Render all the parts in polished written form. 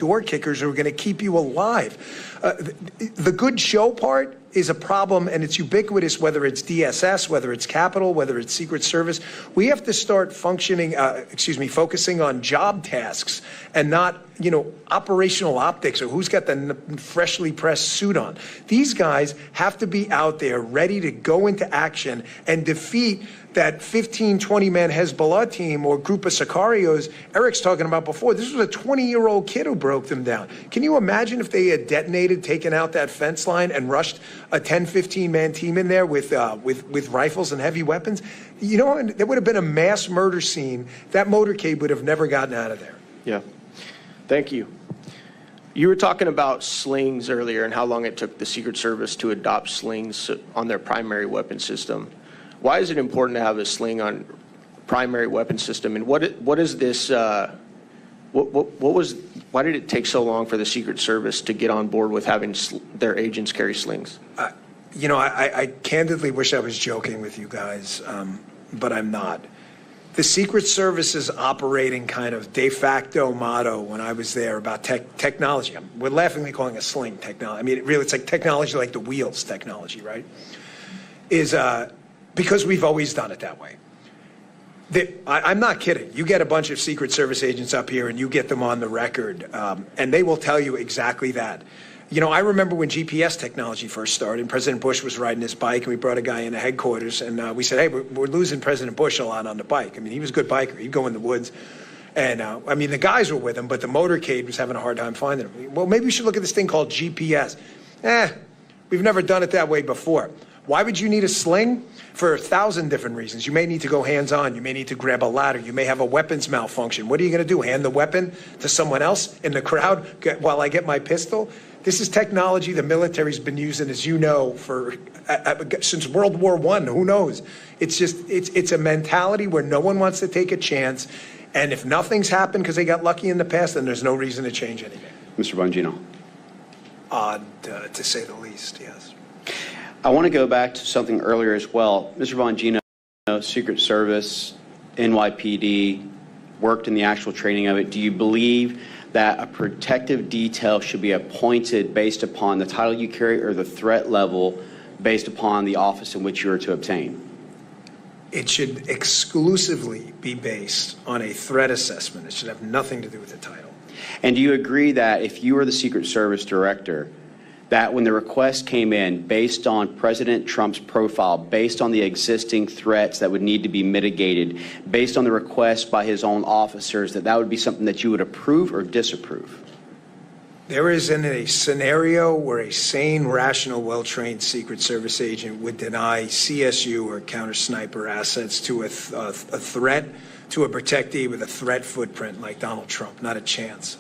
door kickers who are going to keep you alive. The good show part is a problem, and it's ubiquitous, whether it's DSS, whether it's Capitol, whether it's Secret Service. We have to start focusing on job tasks and not, operational optics or who's got the freshly pressed suit on. These guys have to be out there ready to go into action and defeat that 15, 20-man Hezbollah team or group of Sicarios Eric's talking about before. This was a 20-year-old kid who broke them down. Can you imagine if they had detonated, taken out that fence line, and rushed a 10, 15-man team in there with rifles and heavy weapons? There would have been a mass murder scene. That motorcade would have never gotten out of there. Yeah. Thank you. You were talking about slings earlier and how long it took the Secret Service to adopt slings on their primary weapon system. Why is it important to have a sling on primary weapon system? And what is this? Why did it take so long for the Secret Service to get on board with having their agents carry slings? I candidly wish I was joking with you guys, but I'm not. The Secret Service's operating kind of de facto motto when I was there about technology, we're laughingly calling it sling technology. I mean, it's like technology like the wheels technology, right? Is because we've always done it that way. I'm not kidding. You get a bunch of Secret Service agents up here and you get them on the record, and they will tell you exactly that. I remember when GPS technology first started, and President Bush was riding his bike, and we brought a guy into headquarters, and we said, hey, we're losing President Bush a lot on the bike. I mean, he was a good biker. He'd go in the woods. And, the guys were with him, but the motorcade was having a hard time finding him. Well, maybe we should look at this thing called GPS. We've never done it that way before. Why would you need a sling? For 1,000 different reasons. You may need to go hands-on. You may need to grab a ladder. You may have a weapons malfunction. What are you going to do? Hand the weapon to someone else in the crowd while I get my pistol? This is technology the military's been using, as you know, for since World War I. Who knows? It's a mentality where no one wants to take a chance. And if nothing's happened because they got lucky in the past, then there's no reason to change anything. Mr. Bongino. Odd, to say the least, yes. I want to go back to something earlier as well. Mr. Bongino, Secret Service, NYPD, worked in the actual training of it. Do you believe that a protective detail should be appointed based upon the title you carry or the threat level based upon the office in which you are to obtain? It should exclusively be based on a threat assessment. It should have nothing to do with the title. And do you agree that if you were the Secret Service director, that when the request came in based on President Trump's profile, based on the existing threats that would need to be mitigated, based on the request by his own officers, that would be something that you would approve or disapprove? There isn't a scenario where a sane, rational, well-trained Secret Service agent would deny CSU or counter-sniper assets to a threat, to a protectee with a threat footprint like Donald Trump. Not a chance.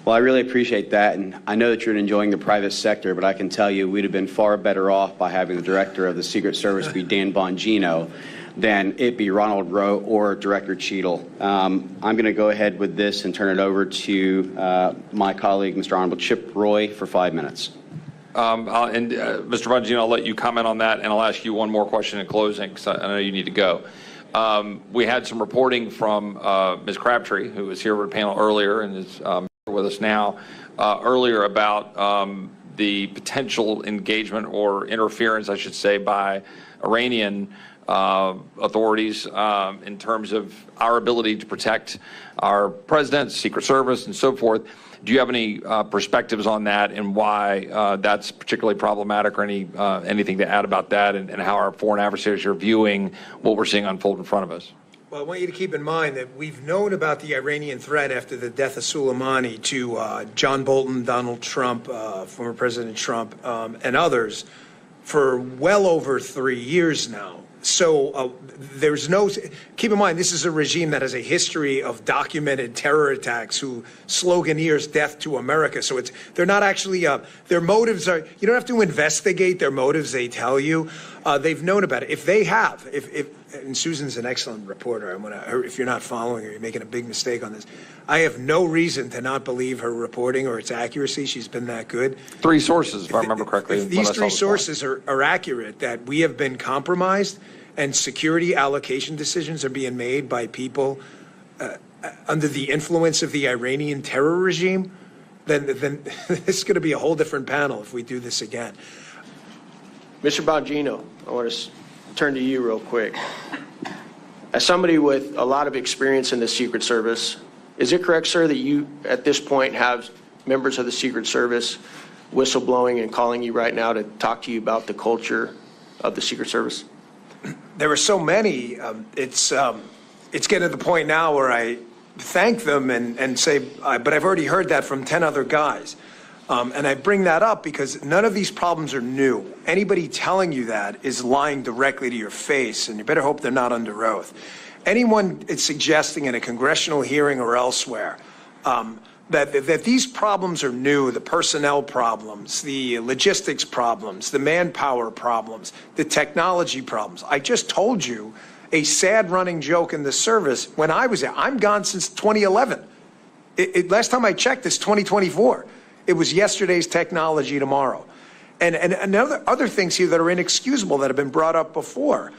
Well, I really appreciate that, and I know that you're enjoying the private sector, but I can tell you we'd have been far better off by having the director of the Secret Service be Dan Bangino than it be Ronald Rowe or Director Cheadle. I'm going to go ahead with this and turn it over to my colleague, Mr. Honorable Chip Roy, for 5 minutes. Mr. Bongino, I'll let you comment on that, and I'll ask you one more question in closing, because I know you need to go. We had some reporting from Ms. Crabtree, who was here with the panel earlier and is with us now, earlier about the potential engagement or interference, I should say, by Iranian authorities in terms of our ability to protect our president, Secret Service, and so forth. Do you have any perspectives on that and why that's particularly problematic, or anything to add about that, and how our foreign adversaries are viewing what we're seeing unfold in front of us? Well, I want you to keep in mind that we've known about the Iranian threat after the death of Soleimani to John Bolton, Donald Trump, former President Trump, and others for well over 3 years now. So there's no, keep in mind, this is a regime that has a history of documented terror attacks who sloganeers death to America. So they're not actually, their motives are, you don't have to investigate their motives, they tell you. They've known about it. If they have, and Susan's an excellent reporter, if you're not following her, you're making a big mistake on this. I have no reason to not believe her reporting or its accuracy. She's been that good. 3 sources, if I remember correctly. If these 3 sources are accurate, that we have been compromised and security allocation decisions are being made by people under the influence of the Iranian terror regime, then this is going to be a whole different panel if we do this again. Mr. Bongino, I want to turn to you real quick. As somebody with a lot of experience in the Secret Service, is it correct, sir, that you at this point have members of the Secret Service whistleblowing and calling you right now to talk to you about the culture of the Secret Service? There are so many. It's getting to the point now where I thank them and say, but I've already heard that from 10 other guys. And I bring that up because none of these problems are new. Anybody telling you that is lying directly to your face, and you better hope they're not under oath. Anyone is suggesting in a congressional hearing or elsewhere that these problems are new, the personnel problems, the logistics problems, the manpower problems, the technology problems. I just told you a sad running joke in the service when I was there. I'm gone since 2011. Last time I checked, it's 2024. It was yesterday's technology tomorrow. And other things here that are inexcusable that have been brought up before,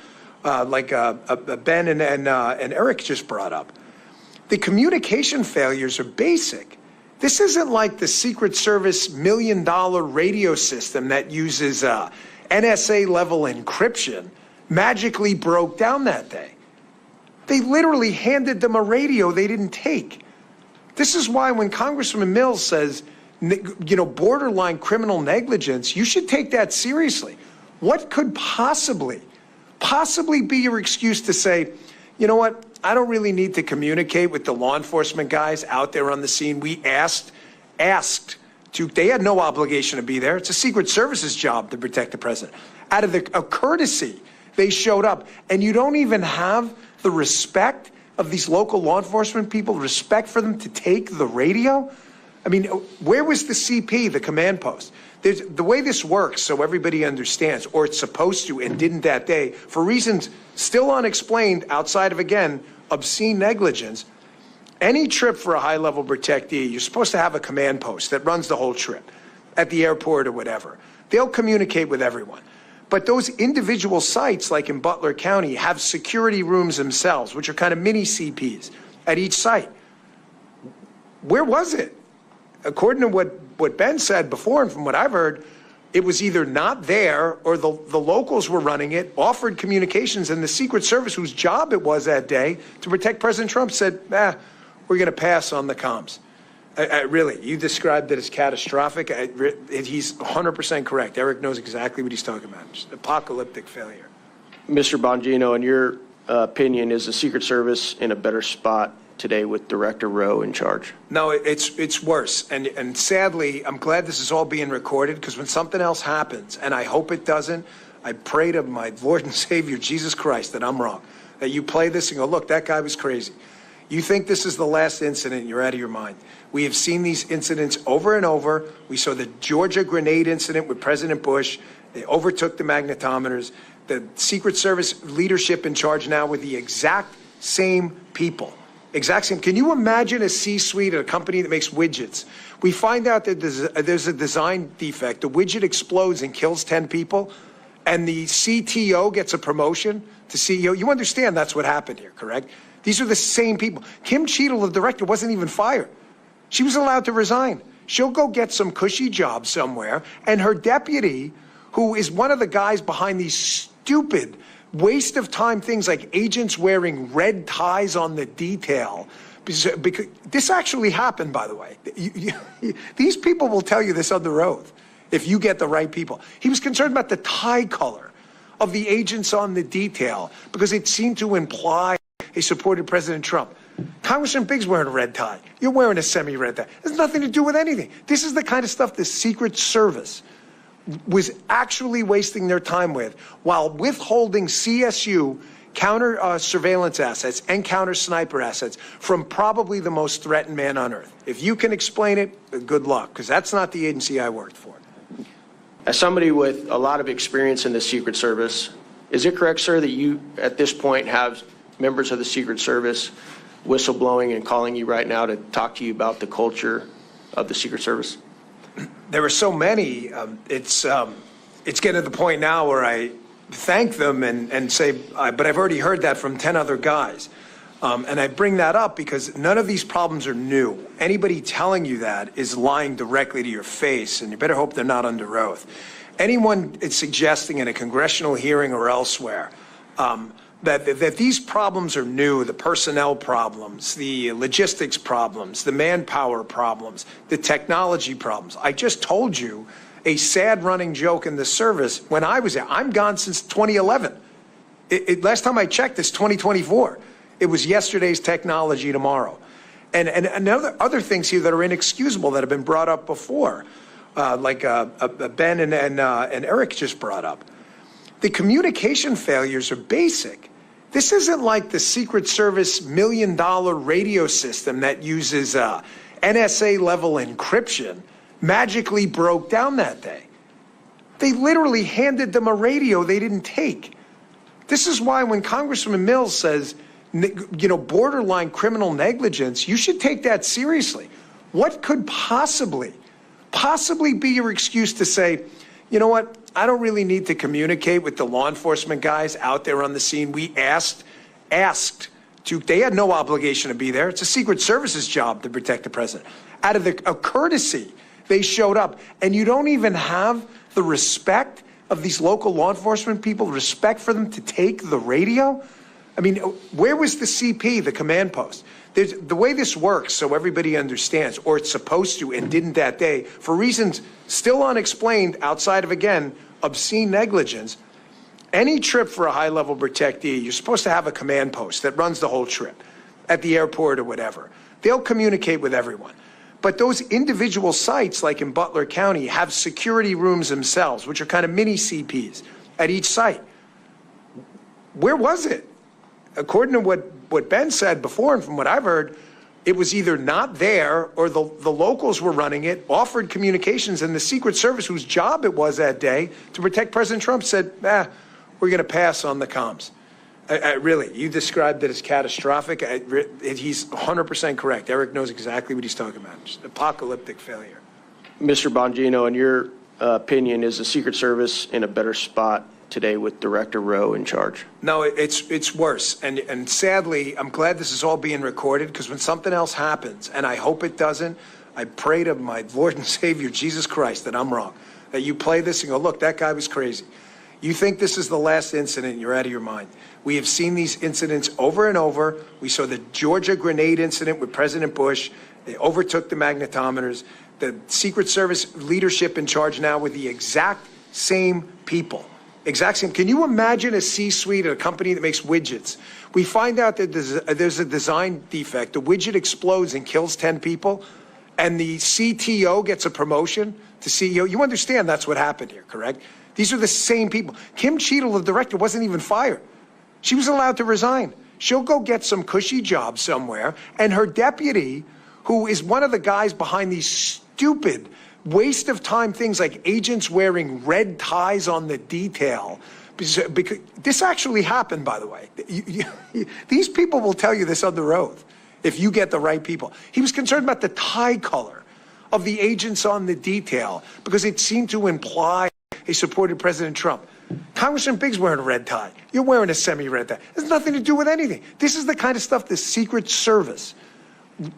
like Ben and Eric just brought up. The communication failures are basic. This isn't like the Secret Service $1 million radio system that uses NSA-level encryption magically broke down that day. They literally handed them a radio they didn't take. This is why when Congressman Mills says, borderline criminal negligence, you should take that seriously. What could possibly be your excuse to say, you know what, I don't really need to communicate with the law enforcement guys out there on the scene. We asked to, they had no obligation to be there. It's a Secret Service's job to protect the president. Out of a courtesy, they showed up. And you don't even have the respect of these local law enforcement people, respect for them to take the radio? I mean, where was the CP, the command post? The way this works, so everybody understands, or it's supposed to and didn't that day, for reasons still unexplained outside of, again, obscene negligence, any trip for a high-level protectee, you're supposed to have a command post that runs the whole trip at the airport or whatever. They'll communicate with everyone. But those individual sites, like in Butler County, have security rooms themselves, which are kind of mini CPs at each site. Where was it? According to what Ben said before, and from what I've heard, it was either not there or the locals were running it, offered communications, and the Secret Service, whose job it was that day to protect President Trump, said, we're going to pass on the comms. Really, you described it as catastrophic. He's 100% correct. Eric knows exactly what he's talking about. Just apocalyptic failure. Mr. Bongino, in your opinion, is the Secret Service in a better spot today with Director Rowe in charge? No, it's worse. And sadly, I'm glad this is all being recorded, because when something else happens, and I hope it doesn't, I pray to my Lord and Savior, Jesus Christ, that I'm wrong. That you play this and go, look, that guy was crazy. You think this is the last incident, you're out of your mind. We have seen these incidents over and over. We saw the Georgia grenade incident with President Bush. They overtook the magnetometers. The Secret Service leadership in charge now with the exact same people. Exact same. Can you imagine a C-suite at a company that makes widgets? We find out that there's a design defect. The widget explodes and kills 10 people, and the CTO gets a promotion to CEO. You understand that's what happened here, correct? These are the same people. Kim Cheadle, the director, wasn't even fired. She was allowed to resign. She'll go get some cushy job somewhere, and her deputy, who is one of the guys behind these stupid waste of time things like agents wearing red ties on the detail. Because this actually happened, by the way. These people will tell you this under oath if you get the right people. He was concerned about the tie color of the agents on the detail because it seemed to imply he supported President Trump. Congressman Biggs wearing a red tie. You're wearing a semi-red tie. It has nothing to do with anything. This is the kind of stuff the Secret Service was actually wasting their time with while withholding CSU counter surveillance assets and counter sniper assets from probably the most threatened man on earth. If you can explain it, good luck, because that's not the agency I worked for. As somebody with a lot of experience in the Secret Service, is it correct, sir, that you at this point have members of the Secret Service whistleblowing and calling you right now to talk to you about the culture of the Secret Service? There are so many. It's getting to the point now where I thank them and say, but I've already heard that from 10 other guys. And I bring that up because none of these problems are new. Anybody telling you that is lying directly to your face, and you better hope they're not under oath. Anyone is suggesting in a congressional hearing or elsewhere that these problems are new, the personnel problems, the logistics problems, the manpower problems, the technology problems. I just told you a sad running joke in the service when I was there. I'm gone since 2011. Last time I checked, it's 2024. It was yesterday's technology tomorrow. And other things here that are inexcusable that have been brought up before, like Ben and Eric just brought up. The communication failures are basic. This isn't like the Secret Service $1 million radio system that uses NSA-level encryption magically broke down that day. They literally handed them a radio they didn't take. This is why when Congressman Mills says, borderline criminal negligence, you should take that seriously. What could possibly be your excuse to say, you know what, I don't really need to communicate with the law enforcement guys out there on the scene. We asked to, they had no obligation to be there. It's a Secret Service's job to protect the president. Out of a courtesy, they showed up. And you don't even have the respect of these local law enforcement people, respect for them to take the radio? I mean, where was the CP, the command post? The way this works, so everybody understands, or it's supposed to and didn't that day, for reasons still unexplained outside of, again, obscene negligence, any trip for a high-level protectee, you're supposed to have a command post that runs the whole trip at the airport or whatever. They'll communicate with everyone. But those individual sites, like in Butler County, have security rooms themselves, which are kind of mini CPs at each site. Where was it? According to what Ben said before, and from what I've heard, it was either not there or the locals were running it, offered communications, and the Secret Service, whose job it was that day to protect President Trump, said, we're going to pass on the comms. Really, you described it as catastrophic. He's 100% correct. Eric knows exactly what he's talking about. Just apocalyptic failure. Mr. Bongino, in your opinion, is the Secret Service in a better spot today with Director Rowe in charge? No, it's worse. And sadly, I'm glad this is all being recorded, because when something else happens, and I hope it doesn't, I pray to my Lord and Savior, Jesus Christ, that I'm wrong. That you play this and go, look, that guy was crazy. You think this is the last incident, you're out of your mind. We have seen these incidents over and over. We saw the Georgia grenade incident with President Bush. They overtook the magnetometers. The Secret Service leadership in charge now with the exact same people. Exact same. Can you imagine a C-suite at a company that makes widgets? We find out that there's a design defect. The widget explodes and kills 10 people, and the CTO gets a promotion to CEO. You understand that's what happened here, correct? These are the same people. Kim Cheadle, the director, wasn't even fired. She was allowed to resign. She'll go get some cushy job somewhere, and her deputy, who is one of the guys behind these stupid waste of time things like agents wearing red ties on the detail. Because this actually happened, by the way. These people will tell you this under oath if you get the right people. He was concerned about the tie color of the agents on the detail because it seemed to imply he supported President Trump. Congressman Biggs wearing a red tie. You're wearing a semi-red tie. It has nothing to do with anything. This is the kind of stuff the Secret Service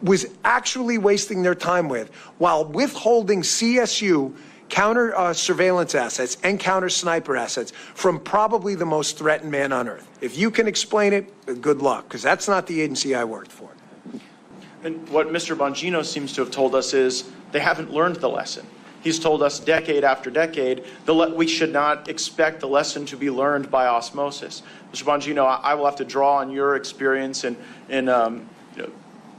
was actually wasting their time with while withholding CSU counter surveillance assets and counter sniper assets from probably the most threatened man on earth. If you can explain it, good luck, because that's not the agency I worked for. And what Mr. Bongino seems to have told us is they haven't learned the lesson. He's told us decade after decade we should not expect the lesson to be learned by osmosis. Mr. Bongino, I will have to draw on your experience in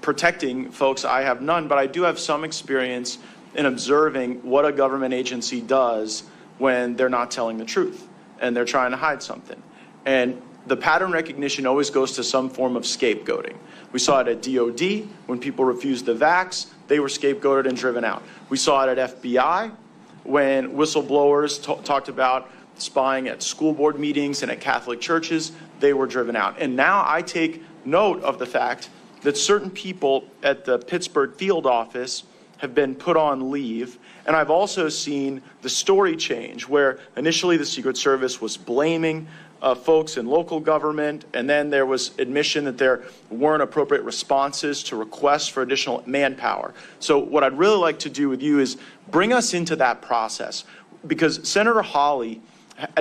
protecting folks. I have none, but I do have some experience in observing what a government agency does when they're not telling the truth and they're trying to hide something. And the pattern recognition always goes to some form of scapegoating. We saw it at DOD when people refused the vax, they were scapegoated and driven out. We saw it at FBI when whistleblowers talked about spying at school board meetings and at Catholic churches, they were driven out. And now I take note of the fact that certain people at the Pittsburgh field office have been put on leave. And I've also seen the story change where initially the Secret Service was blaming folks in local government, and then there was admission that there weren't appropriate responses to requests for additional manpower. So what I'd really like to do with you is bring us into that process, because Senator Hawley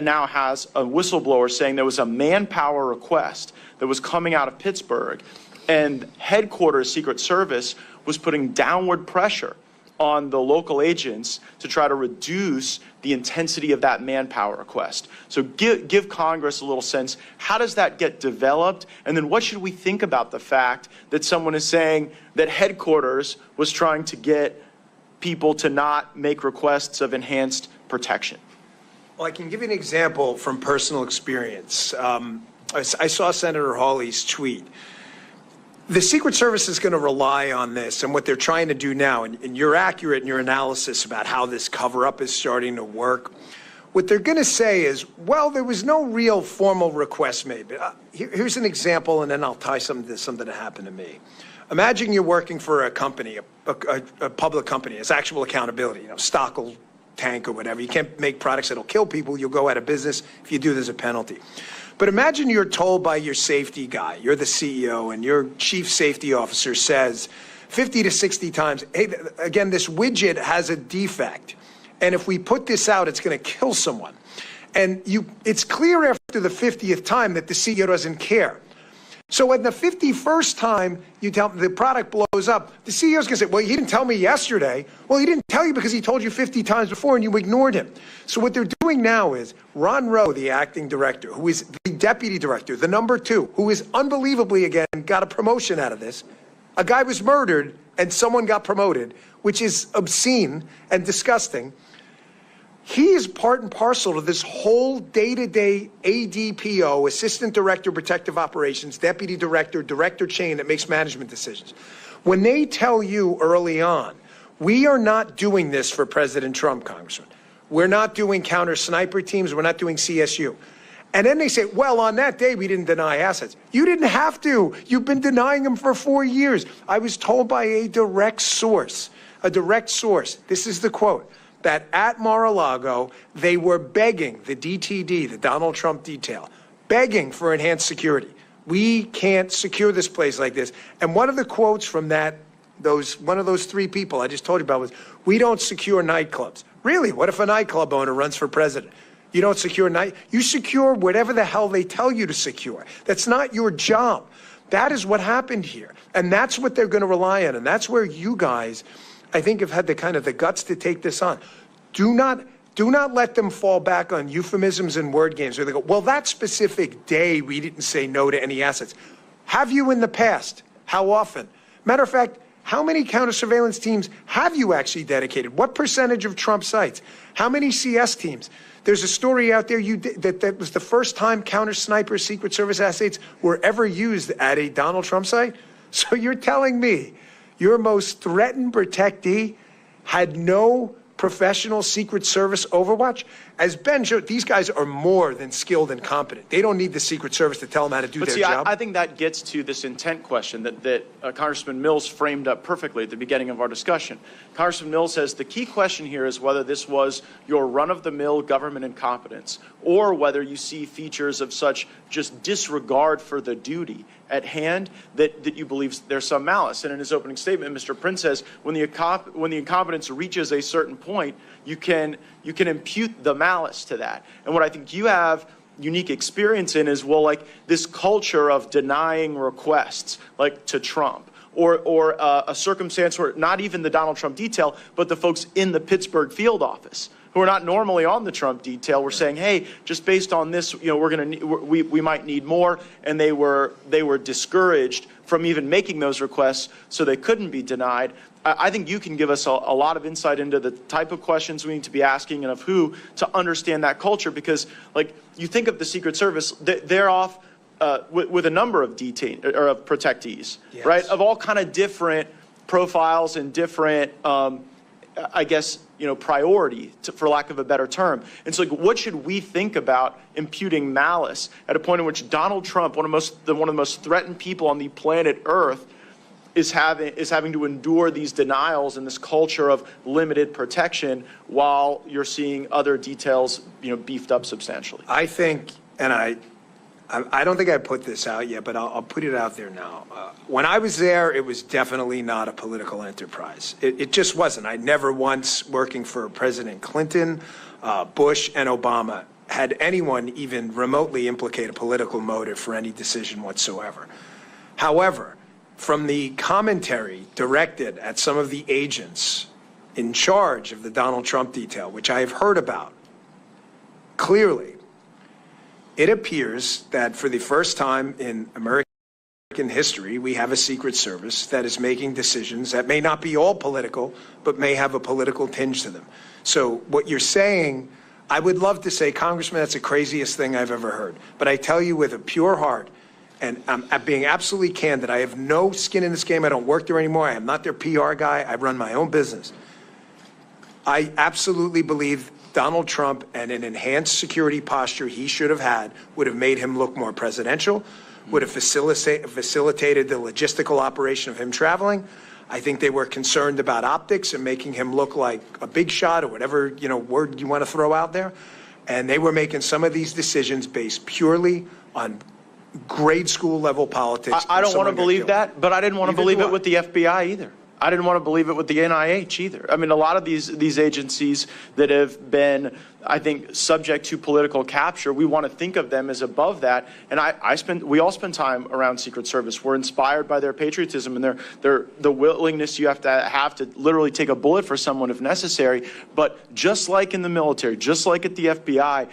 now has a whistleblower saying there was a manpower request that was coming out of Pittsburgh, and headquarters Secret Service was putting downward pressure on the local agents to try to reduce the intensity of that manpower request. So give Congress a little sense, how does that get developed? And then what should we think about the fact that someone is saying that headquarters was trying to get people to not make requests of enhanced protection? Well, I can give you an example from personal experience. I saw Senator Hawley's tweet. The Secret Service is going to rely on this and what they're trying to do now, and you're accurate in your analysis about how this cover-up is starting to work. What they're going to say is, well, there was no real formal request made. Here's an example, and then I'll tie something that happened to me. Imagine you're working for a company, a public company. It's actual accountability, stock will tank or whatever. You can't make products that'll kill people. You'll go out of business. If you do, there's a penalty. But imagine you're told by your safety guy, you're the CEO, and your chief safety officer says 50 to 60 times, hey, again, this widget has a defect, and if we put this out, it's going to kill someone. And it's clear after the 50th time that the CEO doesn't care. So at the 51st time you tell the product blows up, the CEO's going to say, well, he didn't tell me yesterday. Well, he didn't tell you because he told you 50 times before and you ignored him. So what they're doing now is Ron Rowe, the acting director, who is the deputy director, the number 2, who is unbelievably, again, got a promotion out of this. A guy was murdered and someone got promoted, which is obscene and disgusting. He is part and parcel to this whole day-to-day ADPO, Assistant Director, Protective Operations, Deputy Director, Director chain that makes management decisions. When they tell you early on, we are not doing this for President Trump, Congressman. We're not doing counter-sniper teams. We're not doing CSU. And then they say, well, on that day, we didn't deny assets. You didn't have to. You've been denying them for 4 years. I was told by a direct source, this is the quote, that at Mar-a-Lago, they were begging the DTD, the Donald Trump detail, begging for enhanced security. We can't secure this place like this. And one of the quotes from one of those 3 people I just told you about was, we don't secure nightclubs. Really? What if a nightclub owner runs for president? You don't secure you secure whatever the hell they tell you to secure. That's not your job. That is what happened here. And that's what they're going to rely on. And that's where you guys, I think, have had the guts to take this on. Do not let them fall back on euphemisms and word games where they go, well, that specific day we didn't say no to any assets. Have you in the past? How often? Matter of fact, how many counter-surveillance teams have you actually dedicated? What percentage of Trump sites? How many CS teams? There's a story out there that was the first time counter-sniper Secret Service assets were ever used at a Donald Trump site. So you're telling me your most threatened protectee had no professional Secret Service overwatch? As Ben showed, these guys are more than skilled and competent. They don't need the Secret Service to tell them how to do their job. I think that gets to this intent question that Congressman Mills framed up perfectly at the beginning of our discussion. Congressman Mills says the key question here is whether this was your run-of-the-mill government incompetence or whether you see features of such just disregard for the duty at hand that you believe there's some malice. And in his opening statement, Mr. Prince says when the incompetence reaches a certain point, you can impute the malice to that. And what I think you have unique experience in is, well, like this culture of denying requests, like to Trump, or a circumstance where not even the Donald Trump detail, but the folks in the Pittsburgh field office who are not normally on the Trump detail were saying, hey, just based on this, we might need more, and they were discouraged from even making those requests, so they couldn't be denied. I think you can give us a lot of insight into the type of questions we need to be asking and of who to understand that culture, because like you think of the Secret Service, they're off with a number of of protectees, yes, right? Of all kind of different profiles and different, I guess, priority, for lack of a better term. And so, like, what should we think about imputing malice at a point in which Donald Trump, one of the most threatened people on the planet Earth, is having to endure these denials and this culture of limited protection while you're seeing other details, beefed up substantially? I think and I don't think I put this out yet, but I'll put it out there now. When I was there, it was definitely not a political enterprise. It just wasn't. I never once, working for President Clinton, Bush, and Obama, had anyone even remotely implicate a political motive for any decision whatsoever. However, from the commentary directed at some of the agents in charge of the Donald Trump detail, which I have heard about, clearly, it appears that for the first time in American history, we have a Secret Service that is making decisions that may not be all political, but may have a political tinge to them. So what you're saying, I would love to say, Congressman, that's the craziest thing I've ever heard. But I tell you with a pure heart, and I'm being absolutely candid, I have no skin in this game. I don't work there anymore. I am not their PR guy. I run my own business. I absolutely believe Donald Trump and an enhanced security posture he should have had would have made him look more presidential, would have facilitated the logistical operation of him traveling. I think they were concerned about optics and making him look like a big shot or whatever, word you want to throw out there. And they were making some of these decisions based purely on grade school level politics. I don't want to believe that, but I didn't want to believe it with the FBI either. I didn't want to believe it with the NIH either. I mean, a lot of these agencies that have been, I think, subject to political capture, we want to think of them as above that. And we all spend time around Secret Service. We're inspired by their patriotism and the willingness you have to literally take a bullet for someone if necessary. But just like in the military, just like at the FBI,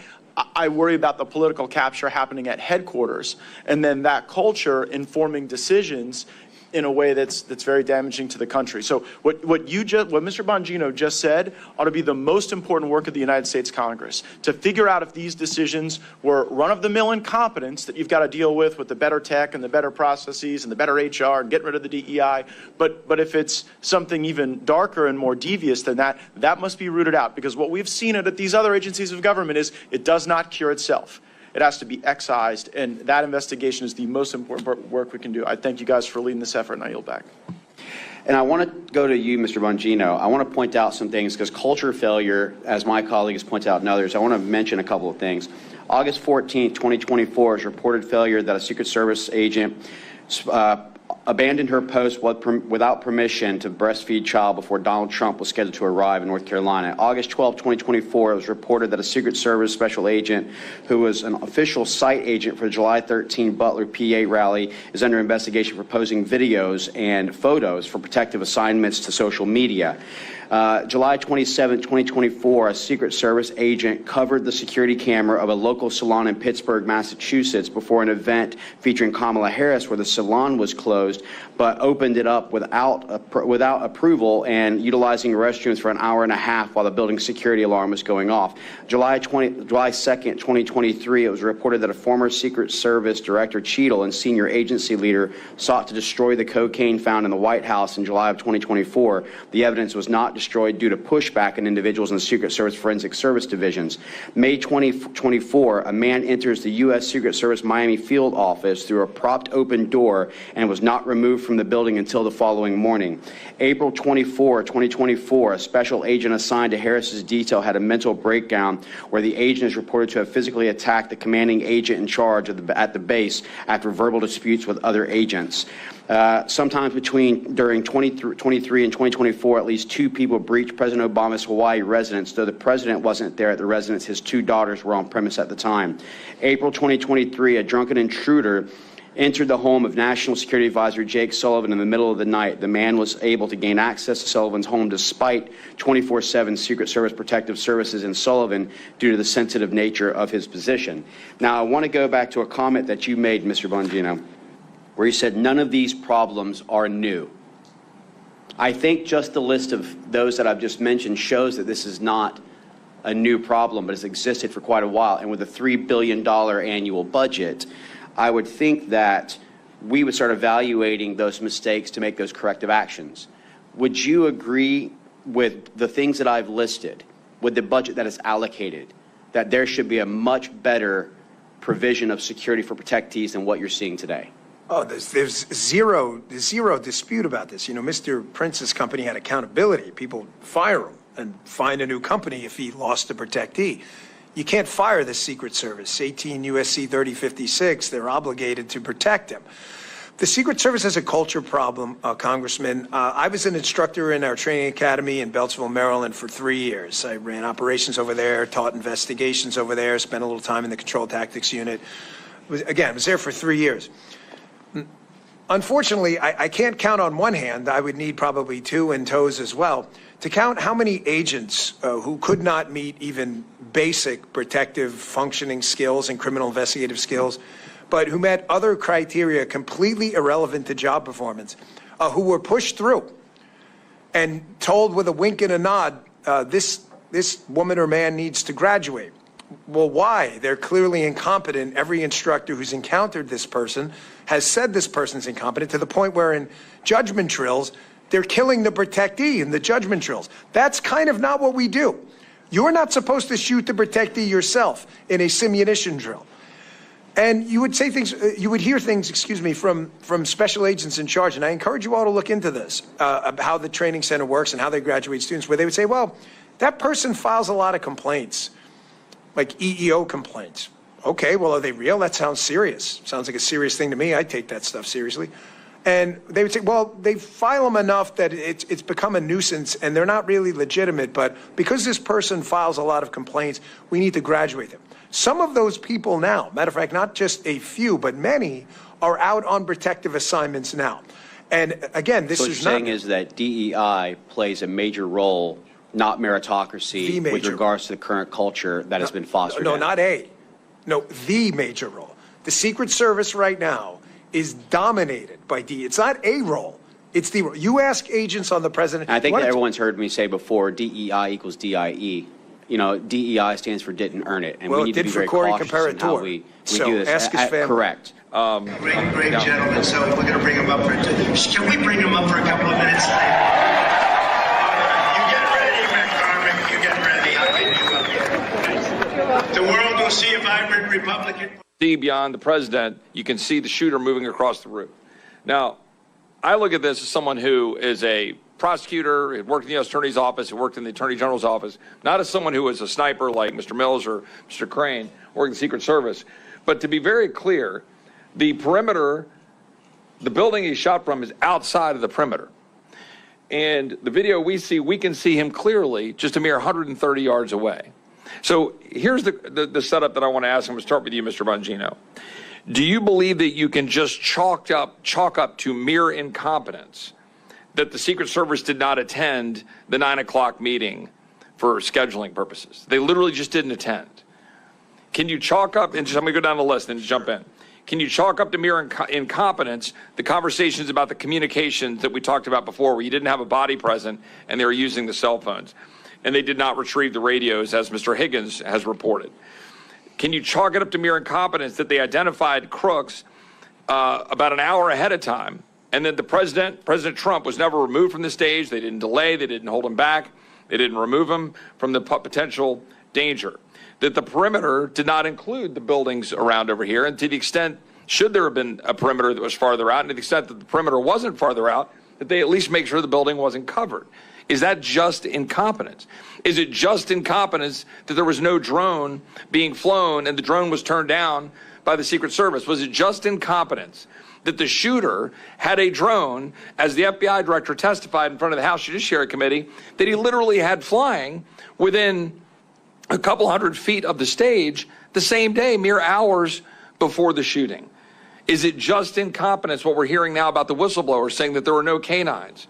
I worry about the political capture happening at headquarters, and then that culture informing decisions in a way that's very damaging to the country. So what Mr. Bongino just said ought to be the most important work of the United States Congress, to figure out if these decisions were run-of-the-mill incompetence that you've got to deal with the better tech and the better processes and the better HR and getting rid of the DEI. But if it's something even darker and more devious than that, that must be rooted out, because what we've seen at these other agencies of government is it does not cure itself. It has to be excised, and that investigation is the most important work we can do. I thank you guys for leading this effort, and I yield back. And I want to go to you, Mr. Bongino. I want to point out some things, because culture failure, as my colleague has pointed out and others, I want to mention a couple of things. August 14, 2024 is reported failure that a Secret Service agent abandoned her post without permission to breastfeed child before Donald Trump was scheduled to arrive in North Carolina. August 12, 2024, it was reported that a Secret Service special agent who was an official site agent for the July 13 Butler PA rally is under investigation for posting videos and photos for protective assignments to social media. July 27, 2024, a Secret Service agent covered the security camera of a local salon in Pittsburgh, Massachusetts, before an event featuring Kamala Harris, where the salon was closed, but opened it up without approval and utilizing restrooms for an hour and a half while the building's security alarm was going off. July 2nd, 2023, it was reported that a former Secret Service Director Cheadle and senior agency leader sought to destroy the cocaine found in the White House in July of 2024. The evidence was not destroyed due to pushback in individuals in the Secret Service Forensic Service divisions. May 2024, a man enters the U.S. Secret Service Miami field office through a propped open door and was not removed from the building until the following morning. April 24, 2024, a special agent assigned to Harris's detail had a mental breakdown where the agent is reported to have physically attacked the commanding agent in charge at the base after verbal disputes with other agents. Sometimes during 2023 and 2024, at least 2 people breached President Obama's Hawaii residence. Though the president wasn't there at the residence, his 2 daughters were on premise at the time. April 2023, a drunken intruder entered the home of National Security Advisor Jake Sullivan in the middle of the night. The man was able to gain access to Sullivan's home despite 24/7 Secret Service protective services in Sullivan due to the sensitive nature of his position. Now, I want to go back to a comment that you made, Mr. Bongino, where you said none of these problems are new. I think just the list of those that I've just mentioned shows that this is not a new problem, but has existed for quite a while. And with a $3 billion annual budget, I would think that we would start evaluating those mistakes to make those corrective actions. Would you agree with the things that I've listed, with the budget that is allocated, that there should be a much better provision of security for protectees than what you're seeing today? Oh, there's zero dispute about this. Mr. Prince's company had accountability. People fire him and find a new company if he lost a protectee. You can't fire the Secret Service. 18 U.S.C. 3056, they're obligated to protect him. The Secret Service has a culture problem, Congressman. I was an instructor in our training academy in Beltsville, Maryland for 3 years. I ran operations over there, taught investigations over there, spent a little time in the control tactics unit. I was there for 3 years. Unfortunately, I can't count on one hand. I would need probably two and toes as well to count how many agents who could not meet even basic protective functioning skills and criminal investigative skills, but who met other criteria completely irrelevant to job performance, who were pushed through and told with a wink and a nod, this woman or man needs to graduate. Well, why? They're clearly incompetent. Every instructor who's encountered this person has said this person's incompetent, to the point where in judgment drills, they're killing the protectee in the judgment drills. That's kind of not what we do. You're not supposed to shoot the protectee yourself in a simunition drill. And you would say things, you would hear things, excuse me, from special agents in charge, and I encourage you all to look into this, how the training center works and how they graduate students, where they would say, well, that person files a lot of complaints, like EEO complaints. Okay, well, are they real? That sounds serious. Sounds like a serious thing to me. I take that stuff seriously. And they would say, well, they file them enough that it's become a nuisance and they're not really legitimate, but because this person files a lot of complaints, we need to graduate them. Some of those people now, matter of fact, not just a few, but many, are out on protective assignments now. And again, this so is what not— you're saying is that DEI plays a major role, not meritocracy, with regards to the current culture that has been fostered. No, not a. No, the major role. The Secret Service right now is dominated by DEI. It's not a role. It's the role. You ask agents on the president. And I think that everyone's heard me say before, DEI equals DIE. You know, DEI stands for didn't earn it. And well, we need to be very cautious in how we do this. Ask his family. Correct. Great gentleman. So we're going to bring him up for Can we bring him up for a couple of minutes? You get ready, McCormick. You get ready. I'll get you up here. The world will see a vibrant Republican. See beyond the president, you can see the shooter moving across the room. Now, I look at this as someone who is a prosecutor, had worked in the U.S. Attorney's Office, had worked in the Attorney General's office, not as someone who was a sniper like Mr. Mills or Mr. Crane, working in the Secret Service. But to be very clear, the perimeter, the building he shot from is outside of the perimeter. And the video we see, we can see him clearly just a mere 130 yards away. So here's the setup that I want to ask. I'm going to start with you, Mr. Bongino. Do you believe that you can just chalk up to mere incompetence that the Secret Service did not attend the 9 o'clock meeting for scheduling purposes? They literally just didn't attend. Can you chalk up, and just, I'm going to go down the list and just jump in. Can you chalk up to mere incompetence the conversations about the communications that we talked about before, where you didn't have a body present and they were using the cell phones, and they did not retrieve the radios, as Mr. Higgins has reported? Can you chalk it up to mere incompetence that they identified crooks about an hour ahead of time, and that the President Trump, was never removed from the stage? They didn't delay, they didn't hold him back, they didn't remove him from the potential danger. That the perimeter did not include the buildings around over here, and to the extent, should there have been a perimeter that was farther out, and to the extent that the perimeter wasn't farther out, that they at least make sure the building wasn't covered. Is that just incompetence? Is it just incompetence that there was no drone being flown and the drone was turned down by the Secret Service? Was it just incompetence that the shooter had a drone, as the FBI director testified in front of the House Judiciary Committee, that he literally had flying within a couple hundred feet of the stage the same day, mere hours before the shooting? Is it just incompetence, what we're hearing now about the whistleblowers saying that there were no canines?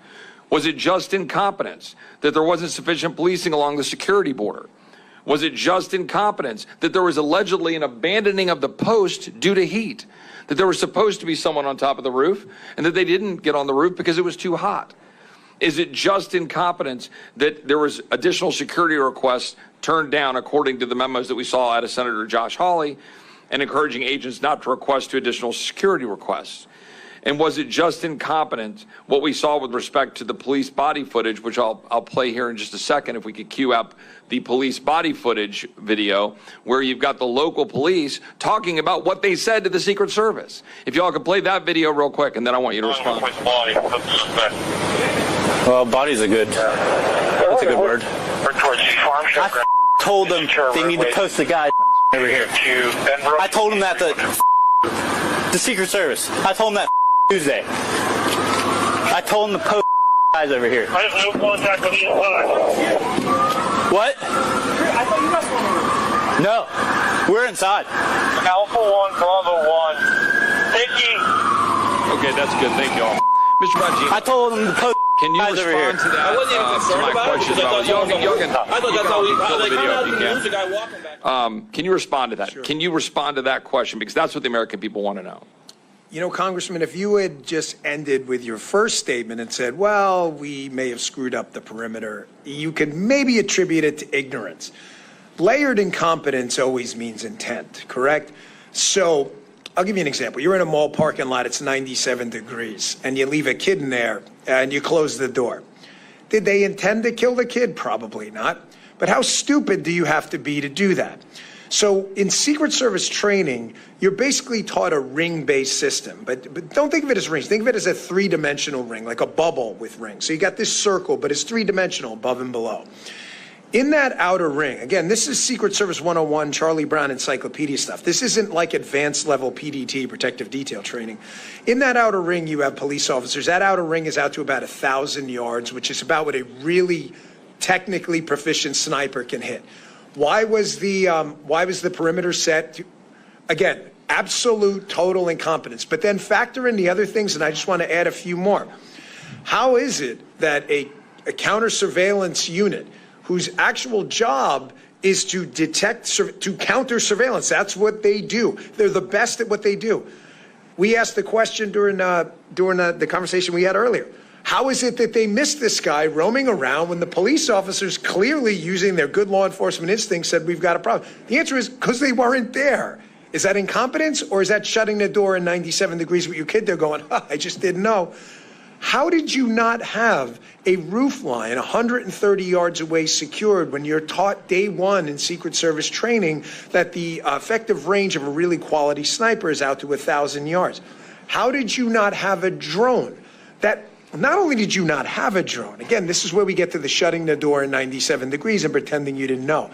Was it just incompetence that there wasn't sufficient policing along the security border? Was it just incompetence that there was allegedly an abandoning of the post due to heat? That there was supposed to be someone on top of the roof and that they didn't get on the roof because it was too hot? Is it just incompetence that there was additional security requests turned down, according to the memos that we saw out of Senator Josh Hawley, and encouraging agents not to request to additional security requests? And was it just incompetent what we saw with respect to the police body footage, which I'll play here in just a second, if we could cue up the police body footage video, where you've got the local police talking about what they said to the Secret Service. If y'all could play that video real quick, and then I want you to respond. Well, body's a good, that's a good word. told them they need to post the guy over here. I told them that the Secret Service. I told them that Tuesday. I told them to post guys over here. I have no contact with the inside. What? I thought you guys were. No, we're inside. Alpha 1, Bravo 1. Thank you. Okay, that's good. Thank you all. Mr. Bongino, I told them to post can you guys over here. respond to that? I wasn't even concerned to my about it question because I thought about y'all I thought that's how we fill the they video come out if you and can. use the guy walking back. Can you respond to that? Sure. Can you respond to that question? Because that's what the American people want to know. You know, Congressman, if you had just ended with your first statement and said, well, we may have screwed up the perimeter, you could maybe attribute it to ignorance. Layered incompetence always means intent, correct? So I'll give you an example. You're in a mall parking lot, it's 97 degrees, and you leave a kid in there and you close the door. Did they intend to kill the kid? Probably not. But how stupid do you have to be to do that? So in Secret Service training, you're basically taught a ring-based system, but don't think of it as rings. Think of it as a three-dimensional ring, like a bubble with rings. So you got this circle, but it's three-dimensional above and below. In that outer ring, again, this is Secret Service 101, Charlie Brown encyclopedia stuff. This isn't like advanced level PDT, protective detail training. In that outer ring, you have police officers. That outer ring is out to about 1,000 yards, which is about what a really technically proficient sniper can hit. Why was the perimeter set to, again, absolute total incompetence, but then factor in the other things, and I just want to add a few more. How is it that a counter surveillance unit whose actual job is to detect, to counter surveillance, that's what they do. They're the best at what they do. We asked the question during the conversation we had earlier. How is it that they missed this guy roaming around when the police officers, clearly using their good law enforcement instincts, said we've got a problem? The answer is because they weren't there. Is that incompetence, or is that shutting the door in 97 degrees with your kid there going, I just didn't know? How did you not have a roof line 130 yards away secured when you're taught day one in Secret Service training that the effective range of a really quality sniper is out to 1,000 yards? How did you not have a drone? That not only did you not have a drone, again, this is where we get to the shutting the door in 97 degrees and pretending you didn't know.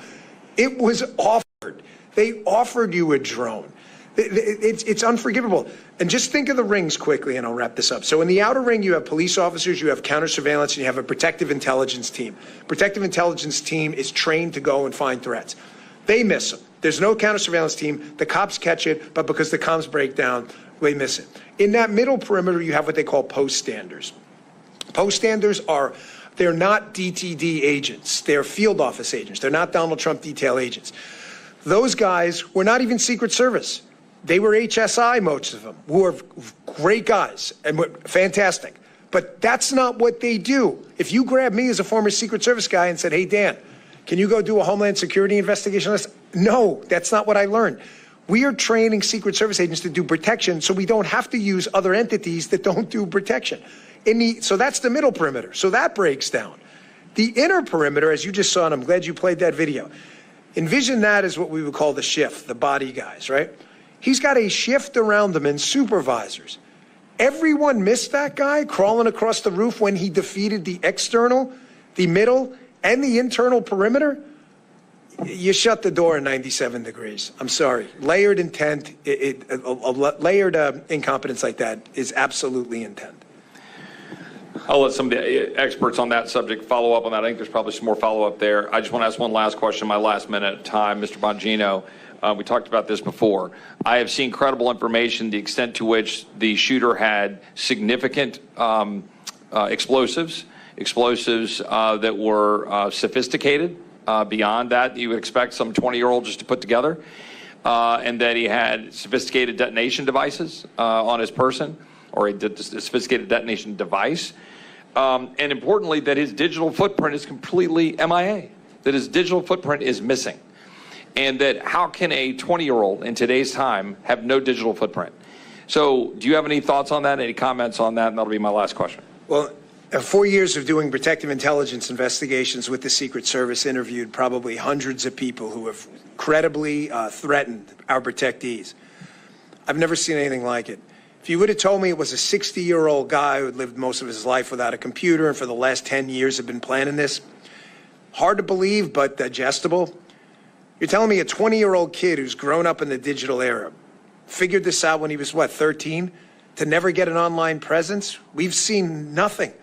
It was offered. They offered you a drone. It's unforgivable. And just think of the rings quickly, and I'll wrap this up. So in the outer ring, you have police officers, you have counter surveillance, and you have a protective intelligence team. Protective intelligence team is trained to go and find threats. They miss them. There's no counter surveillance team. The cops catch it, but because the comms break down, they miss it. In that middle perimeter, you have what they call post standers. Post standers they're not DTD agents. They're field office agents. They're not Donald Trump detail agents. Those guys were not even Secret Service. They were HSI, most of them, who are great guys and were fantastic. But that's not what they do. If you grab me as a former Secret Service guy and said, hey, Dan, can you go do a Homeland Security investigation? No, that's not what I learned. We are training Secret Service agents to do protection so we don't have to use other entities that don't do protection. So that's the middle perimeter. So that breaks down. The inner perimeter, as you just saw, and I'm glad you played that video, envision that as what we would call the shift, the body guys, right? He's got a shift around them and supervisors. Everyone missed that guy crawling across the roof when he defeated the external, the middle, and the internal perimeter. You shut the door in 97 degrees. I'm sorry. Layered intent, layered incompetence like that is absolutely intent. I'll let some of the experts on that subject follow up on that. I think there's probably some more follow up there. I just want to ask one last question, my last minute of time. Mr. Bongino, we talked about this before. I have seen credible information, the extent to which the shooter had significant explosives that were sophisticated beyond that you would expect some 20-year-old just to put together, and that he had sophisticated detonation devices on his person, or a sophisticated detonation device. And importantly, that his digital footprint is completely MIA, that his digital footprint is missing. And that how can a 20-year-old in today's time have no digital footprint? So do you have any thoughts on that, any comments on that? And that'll be my last question. Well, 4 years of doing protective intelligence investigations with the Secret Service, interviewed probably hundreds of people who have credibly threatened our protectees. I've never seen anything like it. If you would have told me it was a 60-year-old guy who had lived most of his life without a computer and for the last 10 years had been planning this, hard to believe but digestible. You're telling me a 20-year-old kid who's grown up in the digital era figured this out when he was, 13, to never get an online presence? We've seen nothing.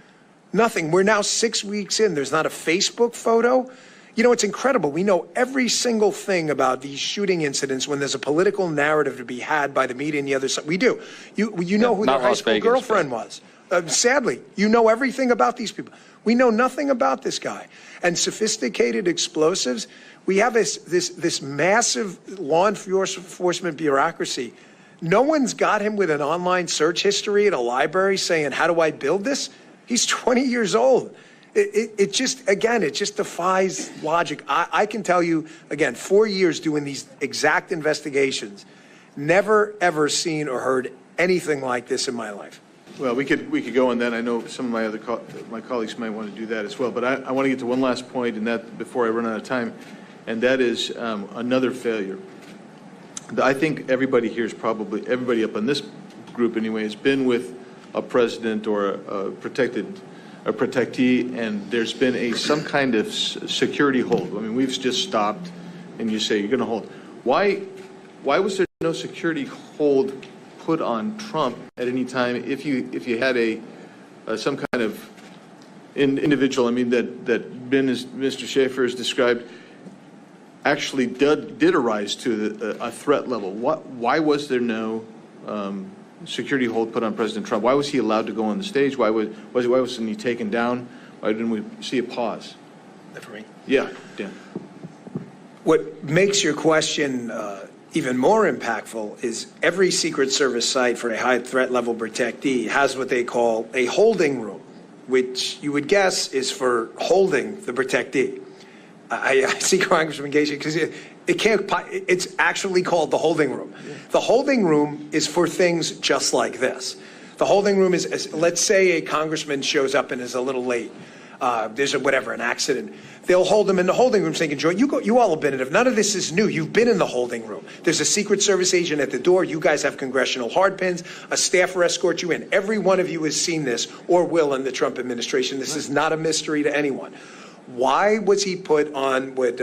Nothing. We're now 6 weeks in. There's not a Facebook photo. You know, it's incredible. We know every single thing about these shooting incidents when there's a political narrative to be had by the media and the other side. We do. You know who their high school girlfriend was. Sadly, you know everything about these people. We know nothing about this guy. And sophisticated explosives, we have this massive law enforcement bureaucracy. No one's got him with an online search history at a library saying, how do I build this? He's 20 years old. It just defies logic. I can tell you, again, 4 years doing these exact investigations, never, ever seen or heard anything like this in my life. Well, we could go on that. I know some of my colleagues might want to do that as well. But I want to get to one last point, and that before I run out of time, and that is another failure. I think everybody here is probably, everybody up on this group anyway, has been with a president or a protectee, and there's been some kind of security hold. I mean, we've just stopped, and you say you're going to hold. Why was there no security hold put on Trump at any time if you had some kind of individual? I mean, that Ben, as Mr. Schaefer has described, actually did arise to a threat level. Why was there no security hold put on President Trump? Why was he allowed to go on the stage? Why wasn't he taken down? Why didn't we see a pause? For me? Yeah, Dan. What makes your question even more impactful is every Secret Service site for a high threat level protectee has what they call a holding room, which you would guess is for holding the protectee. I see Congressman Gage because it's actually called the holding room. Yeah. The holding room is for things just like this. The holding room is, let's say a congressman shows up and is a little late. There's an accident. They'll hold him in the holding room saying, enjoy. You all have been in it. None of this is new. You've been in the holding room. There's a Secret Service agent at the door. You guys have congressional hardpins. A staffer escorts you in. Every one of you has seen this or will in the Trump administration. This is not a mystery to anyone. Why was he put on what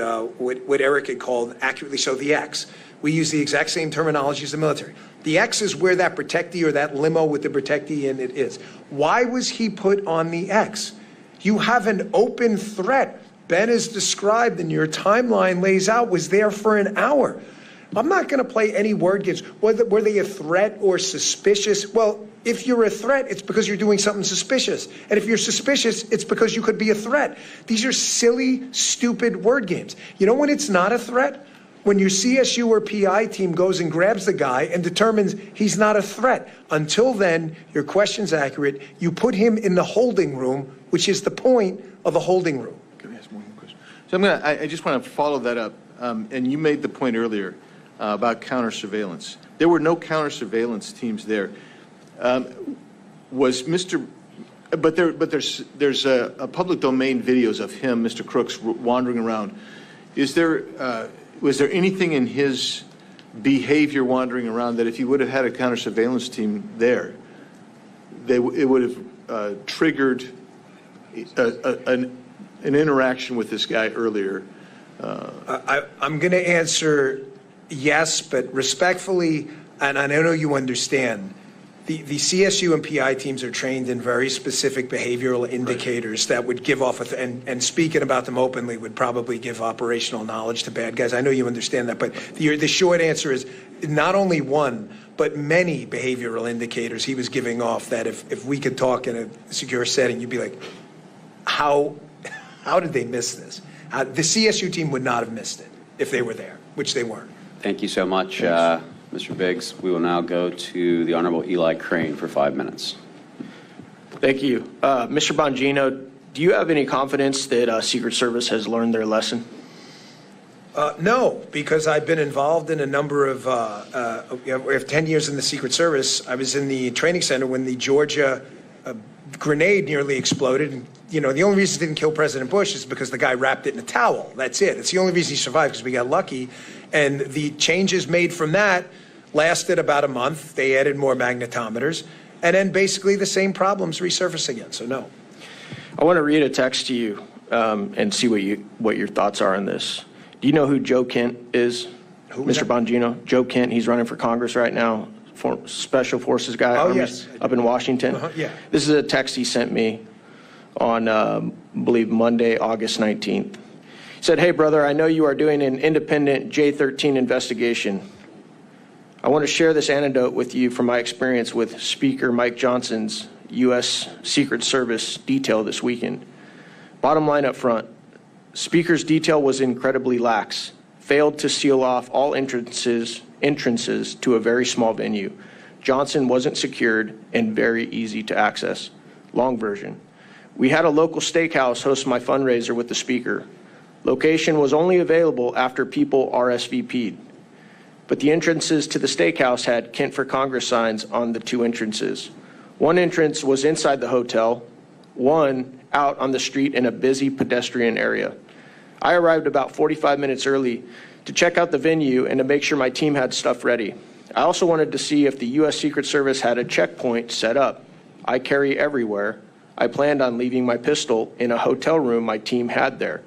Eric had called, accurately so, the X? We use the exact same terminology as the military. The X is where that protectee or that limo with the protectee in it is. Why was he put on the X? You have an open threat. Ben has described, and your timeline lays out, was there for an hour. I'm not going to play any word games. Were they a threat or suspicious? Well, if you're a threat, it's because you're doing something suspicious. And if you're suspicious, it's because you could be a threat. These are silly, stupid word games. You know when it's not a threat? When your CSU or PI team goes and grabs the guy and determines he's not a threat. Until then, your question's accurate. You put him in the holding room, which is the point of the holding room. Can I ask one more question? So I just want to follow that up. And you made the point earlier about counter surveillance. There were no counter surveillance teams there. There's a public domain videos of him, Mr. Crooks, wandering around. Was there anything in his behavior wandering around that if you would have had a counter surveillance team there, it would have triggered an interaction with this guy earlier? I'm going to answer yes, but respectfully, and I know you understand, the CSU and PI teams are trained in very specific behavioral indicators that would give off, and speaking about them openly would probably give operational knowledge to bad guys. I know you understand that, but the short answer is not only one, but many behavioral indicators he was giving off that if we could talk in a secure setting, you'd be like, how did they miss this? The CSU team would not have missed it if they were there, which they weren't. Thank you so much, Mr. Biggs. We will now go to the Honorable Eli Crane for 5 minutes. Thank you. Mr. Bongino, do you have any confidence that Secret Service has learned their lesson? No, because I've been involved in a number of, we have 10 years in the Secret Service. I was in the training center when the Georgia grenade nearly exploded. And, you know, the only reason it didn't kill President Bush is because the guy wrapped it in a towel. That's it. It's the only reason he survived, because we got lucky. And the changes made from that lasted about a month. They added more magnetometers. And then basically the same problems resurface again. So no. I want to read a text to you and see what your thoughts are on this. Do you know who Joe Kent is? was Mr. that? Bongino? Joe Kent, he's running for Congress right now, Special Forces guy. Oh, Army's yes. Up in Washington. Yeah. This is a text he sent me on, I believe, Monday, August 19th. He said, "Hey, brother, I know you are doing an independent J13 investigation. I want to share this anecdote with you from my experience with Speaker Mike Johnson's U.S. Secret Service detail this weekend. Bottom line up front, Speaker's detail was incredibly lax, failed to seal off all entrances to a very small venue. Johnson wasn't secured and very easy to access. Long version. We had a local steakhouse host my fundraiser with the Speaker. Location was only available after people RSVP'd. But the entrances to the steakhouse had Kent for Congress signs on the two entrances. One entrance was inside the hotel, one out on the street in a busy pedestrian area. I arrived about 45 minutes early to check out the venue and to make sure my team had stuff ready. I also wanted to see if the U.S. Secret Service had a checkpoint set up. I carry everywhere. I planned on leaving my pistol in a hotel room my team had there.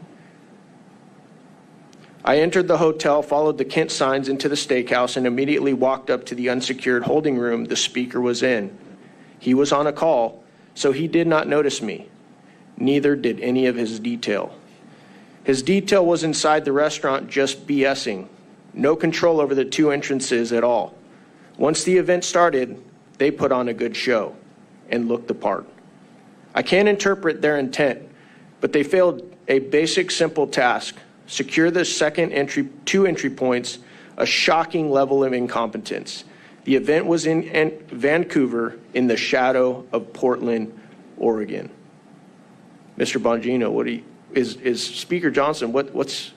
I entered the hotel, followed the Kent signs into the steakhouse, and immediately walked up to the unsecured holding room the Speaker was in. He was on a call, so he did not notice me. Neither did any of his detail. His detail was inside the restaurant just BSing. No control over the two entrances at all. Once the event started, they put on a good show and looked the part. I can't interpret their intent, but they failed a basic, simple task. Secure the two entry points, a shocking level of incompetence. The event was in Vancouver in the shadow of Portland, Oregon. Mr. Bongino, is Speaker Johnson, what's